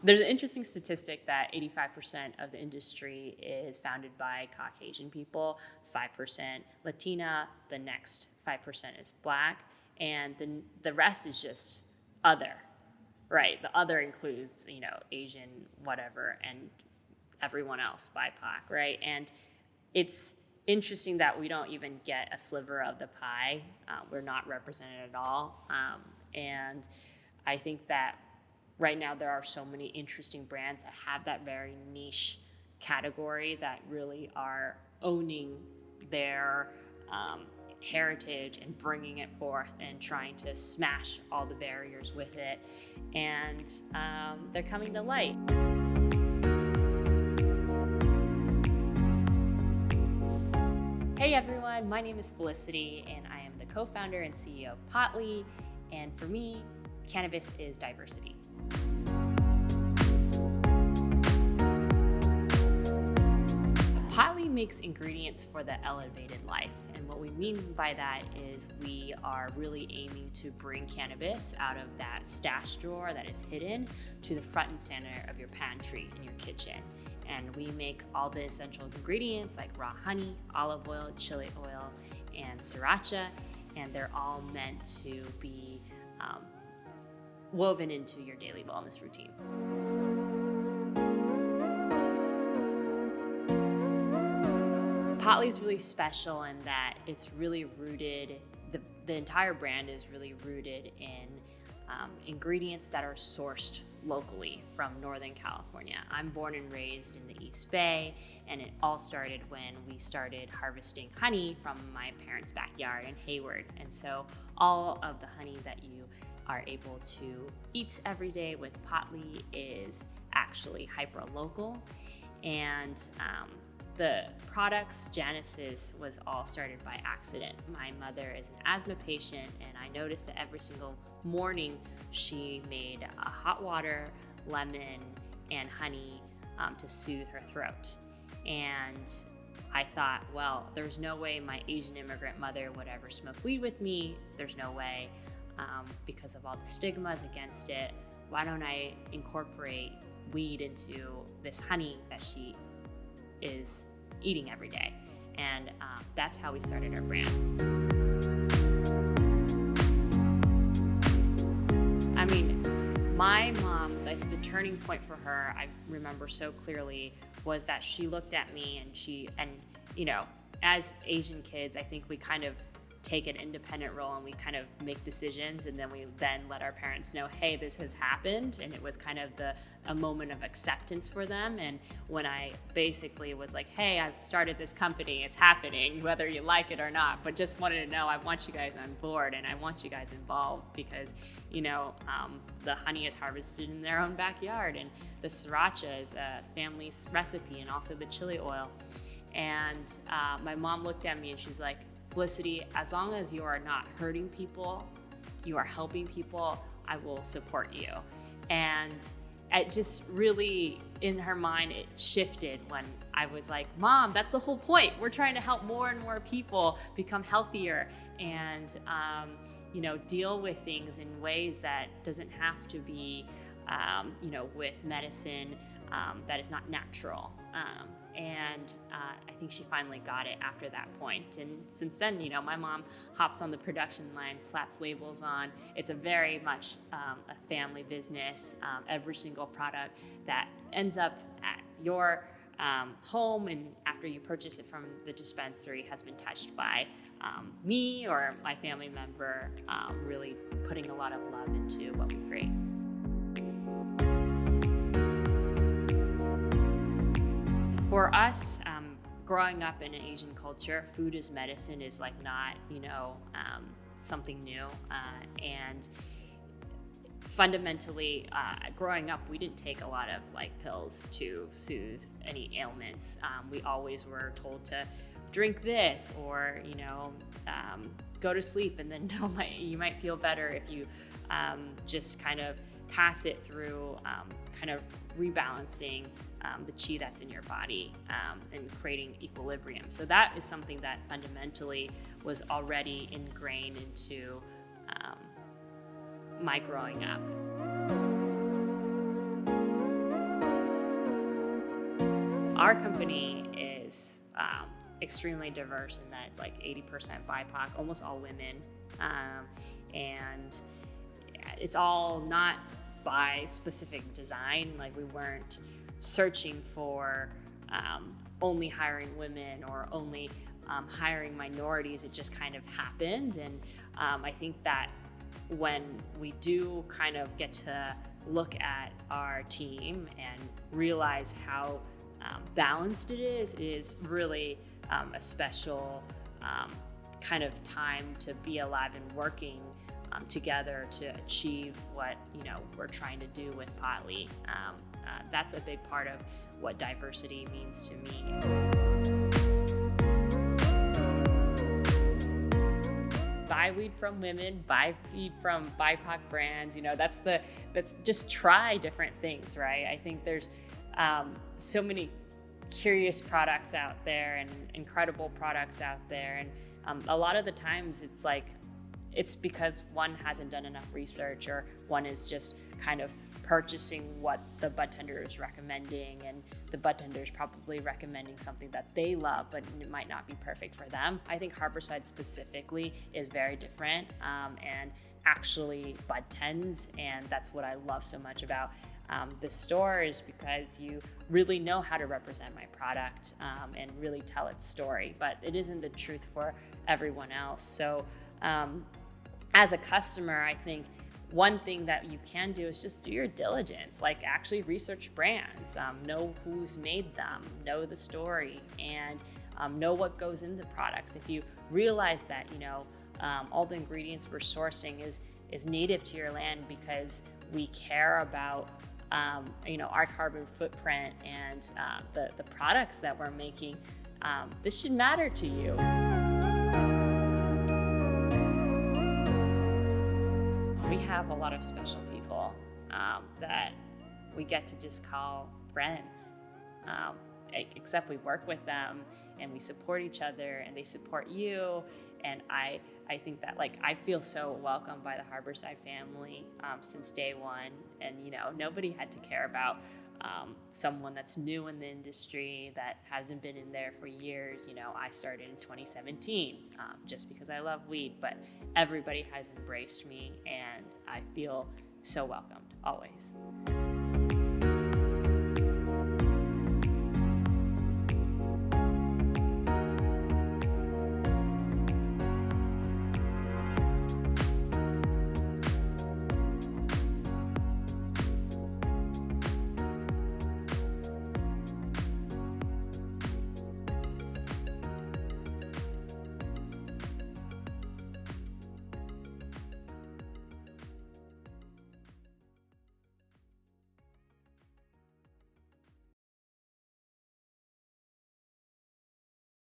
There's an interesting statistic that 85% of the industry is founded by Caucasian people, 5% Latina, the next 5% is Black, and the rest is just other, right? The other includes, Asian, whatever, and everyone else, BIPOC, right? And it's interesting that we don't even get a sliver of the pie. We're not represented at all. And I think that right now there are so many interesting brands that have that very niche category that really are owning their heritage and bringing it forth and trying to smash all the barriers with it. And they're coming to light. Hey everyone, my name is Felicity and I am the co-founder and CEO of Potli. And for me, cannabis is diversity. Potli makes ingredients for the elevated life. And what we mean by that is we are really aiming to bring cannabis out of that stash drawer that is hidden to the front and center of your pantry in your kitchen. And we make all the essential ingredients like raw honey, olive oil, chili oil, and Sriracha. And they're all meant to be woven into your daily wellness routine. Potli is really special in that it's really rooted, the entire brand is really rooted in ingredients that are sourced locally from Northern California. I'm born and raised in the East Bay, and it all started when we started harvesting honey from my parents' backyard in Hayward. And so all of the honey that you are able to eat every day with Potli is actually hyper-local. And the product's genesis was all started by accident. My mother is an asthma patient, and I noticed that every single morning she made a hot water, lemon, and honey to soothe her throat. And I thought, well, there's no way my Asian immigrant mother would ever smoke weed with me. There's no way, because of all the stigmas against it. Why don't I incorporate weed into this honey that she is eating every day? And that's how we started our brand. I mean, my mom, the turning point for her, I remember so clearly, was that she looked at me and as Asian kids, I think we kind of take an independent role and we kind of make decisions, and then we let our parents know, hey, this has happened. And it was kind of a moment of acceptance for them. And when I basically was like, hey, I've started this company, it's happening, whether you like it or not, but just wanted to know, I want you guys on board and I want you guys involved, because the honey is harvested in their own backyard, and the Sriracha is a family recipe, and also the chili oil. And my mom looked at me and she's like, Felicity, as long as you are not hurting people, you are helping people, I will support you. And it just really, in her mind, it shifted when I was like, Mom, that's the whole point. We're trying to help more and more people become healthier and deal with things in ways that doesn't have to be, with medicine that is not natural. And I think she finally got it after that point. And since then, my mom hops on the production line, slaps labels on. It's a very much a family business. Every single product that ends up at your home and after you purchase it from the dispensary has been touched by me or my family member, really putting a lot of love into what we create. For us, growing up in an Asian culture, food as medicine is like not, something new. And fundamentally, growing up, we didn't take a lot of pills to soothe any ailments. We always were told to drink this or, go to sleep, and then you might feel better if you just kind of pass it through kind of rebalancing the chi that's in your body and creating equilibrium. So that is something that fundamentally was already ingrained into my growing up. our company is extremely diverse in that it's like 80% BIPOC, almost all women. And it's all not by specific design. Like we weren't searching for only hiring women or only hiring minorities. It just kind of happened. And I think that when we do kind of get to look at our team and realize how balanced it is really a special kind of time to be alive and working together to achieve what we're trying to do with Potli. That's a big part of what diversity means to me. Buy weed from women, buy weed from BIPOC brands. That's just try different things, right? I think there's so many curious products out there and incredible products out there, and a lot of the times it's because one hasn't done enough research, or one is just kind of purchasing what the bud tender is recommending, and the bud tender is probably recommending something that they love, but it might not be perfect for them. I think Harborside specifically is very different and actually bud tends, and that's what I love so much about the store, is because you really know how to represent my product and really tell its story, but it isn't the truth for everyone else. So as a customer, I think one thing that you can do is just do your diligence, like actually research brands, know who's made them, know the story, and know what goes into products. If you realize that all the ingredients we're sourcing is native to your land because we care about our carbon footprint and the products that we're making, this should matter to you. We have a lot of special people that we get to just call friends, except we work with them and we support each other and they support you. And I think that I feel so welcomed by the Harborside family since day one. And nobody had to care about someone that's new in the industry that hasn't been in there for years. I started in 2017 just because I love weed, but everybody has embraced me and I feel so welcomed always.